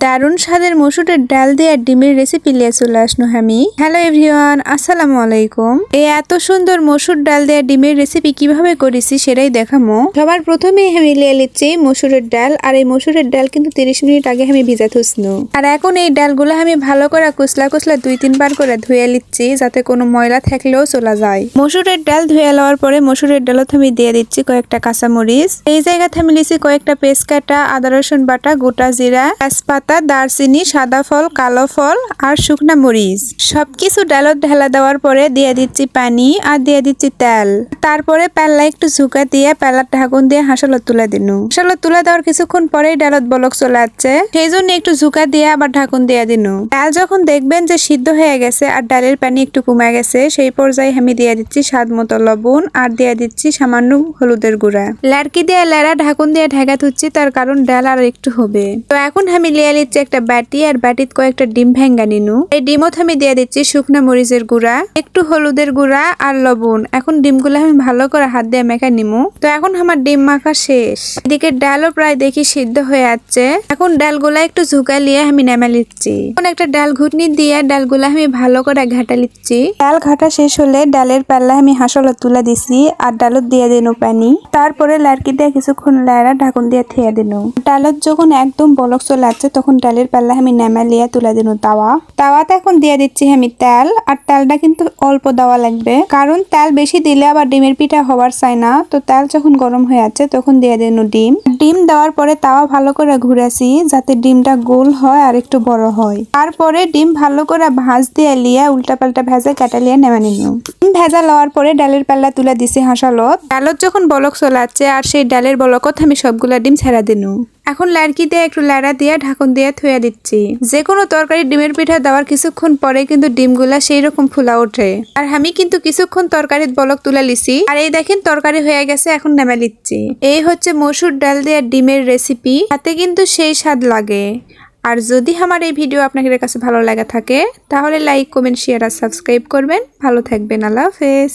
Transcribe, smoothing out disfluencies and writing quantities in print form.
দারুণ স্বাদের মসুরের ডাল দিয়ে ডিমের রেসিপি নিয়ে চলে আসনো আমি। হ্যালো এভরিওয়ান, আসসালামু আলাইকুম। এই এত সুন্দর মসুর ডাল দিয়ে ডিমের রেসিপি কিভাবে করেছি সেটাই দেখামো। সবার প্রথমে আমি লিয়ে নিচ্ছি মসুরের ডাল, আর এই মসুরের ডাল কিন্তু 30 মিনিট আগে আমি ভিজা থুসনু। আর এখন এই ডালগুলো আমি ভালো করে কুচলা 2-3 বার করে ধুয়ে নিচ্ছি, যাতে কোনো ময়লা থাকলেও চলে যায়। মসুরের ডাল ধুয়ে লওয়ার পরে মসুরের ডালত আমি দিয়ে দিচ্ছি কয়েকটা কাঁচামরিচ। এই জায়গাতে আমি নিচ্ছি কয়েকটা পেস্ট কাটা, আদা রসুন বাটা, গোটা জিরা, তেজপাতা, দারচিনি, সাদা ফল, কালো ফল আর শুকনা মরিচ। সবকিছু ডালত ঢেলা দেওয়ার পরে দিয়ে দিচ্ছি পানি আর দিয়ে দিচ্ছি তেল। তারপরে পেল্লা একটু ঝুঁকা দিয়ে পেল্লার ঢাকুন দিয়ে হাঁসালত তুলে দিনু। হাঁসালত তুলে দেওয়ার কিছুক্ষণ পরেই ডালত বলক চলে আসছে, সেই জন্য একটু ঝুঁকা দিয়ে আবার ঢাকুন দিয়ে দিনু। ডাল যখন দেখবেন যে সিদ্ধ হয়ে গেছে আর ডালের পানি একটু কমে গেছে, সেই পর্যায়ে আমি দিয়ে দিচ্ছি স্বাদ মতো লবণ আর দিয়ে দিচ্ছি সামান্য হলুদের গুঁড়া। লাড়কি দিয়ে লেড়া ঢাকুন দিয়ে ঢাকা তুচ্ছি, তার কারণ ডাল আর একটু হবে। তো এখন আমি লিয়ে নিচ্ছি একটা বাটি, আর বাটিত কয়েকটা ডিম ভেঙ্গা নিনু। এই ডিমত আমি দিয়ে দিচ্ছি শুকনা মরিচের গুঁড়া, একটু হলুদের গুঁড়া আর লবণ। এখন ডিমগুলো আমি ভালো করে হাত দিয়ে মেখে নিমু। তো এখন আমার ডিম মাখা শেষ। এদিকে ডালও প্রায় দেখি সিদ্ধ হয়ে যাচ্ছে। এখন ডালগুলা একটু ঝুঁকা লিয়ে আমি নেমে নিচ্ছি। এখন একটা ডাল ঘুটনি দিয়ে ডালগুলা আমি ভালো করে ঘাটা নিচ্ছি। ডাল ঘাটা শেষ হলে ডালের পাল্লা আমি হাঁসলত তুলে দিছি আর ডালত দিয়ে দিনু পানি। তারপরে লাড়কি দিয়ে কিছুক্ষণ লাড়া ঢাকুন দিয়ে থিয়ে দিনু। ডালত যখন একদম বলক চলে আসছে তখন ডালের পাল্লা আমি নেমে লিয়ে তুলে দিনু তাওয়াতে এখন দিয়ে দিচ্ছি আমি তেল। আর তেলটা কিন্তু অল্প দেওয়া লাগবে, কারণ তেল বেশি দিলে আবার ডিমের পিঠা হওয়ার চাই না। তো তেল যখন গরম হয়ে যাচ্ছে তখন দিয়ে দিনু ডিম দেওয়ার পরে তাওয়া ভালো করে ঘুরেছি, যাতে ডিমটা গোল হয় আর একটু বড় হয়। তারপরে ডিম ভালো করে ভাজ দিয়ে লিয়ে উল্টা পাল্টা ভেজে কাটা লিয়ে নেমে নিনু। ডিম ভেজা লওয়ার পরে ডালের পাল্লা তুলে দিছি হাঁসালত। ডালত যখন বলক চলে আসছে আর সেই ডালের বলকত আমি সবগুলা ডিম ছেড়া দিনু। এখন লাড়কি দিয়ে একটু লাড়া দিয়ে ঢাকুন দিয়ে থুয়ে দিচ্ছি। যে কোনো তরকারি ডিমের পিঠা দেওয়ার কিছুক্ষণ পরে কিন্তু ডিমগুলা সেই রকম ফুলা ওঠে। আর আমি কিন্তু কিছুক্ষণ তরকারির বলক তুলে লিছি। আর এই দেখেন তরকারি হয়ে গেছে, এখন নামে লিচ্ছি। এই হচ্ছে মসুর ডাল দিয়ে ডিমের রেসিপি। তাতে কিন্তু সেই স্বাদ লাগে। আর যদি আমার এই ভিডিও আপনাদের কাছে ভালো লাগা থাকে তাহলে লাইক, কমেন্ট, শেয়ার আর সাবস্ক্রাইব করবেন। ভালো থাকবেন। আল্লাহ হাফেজ।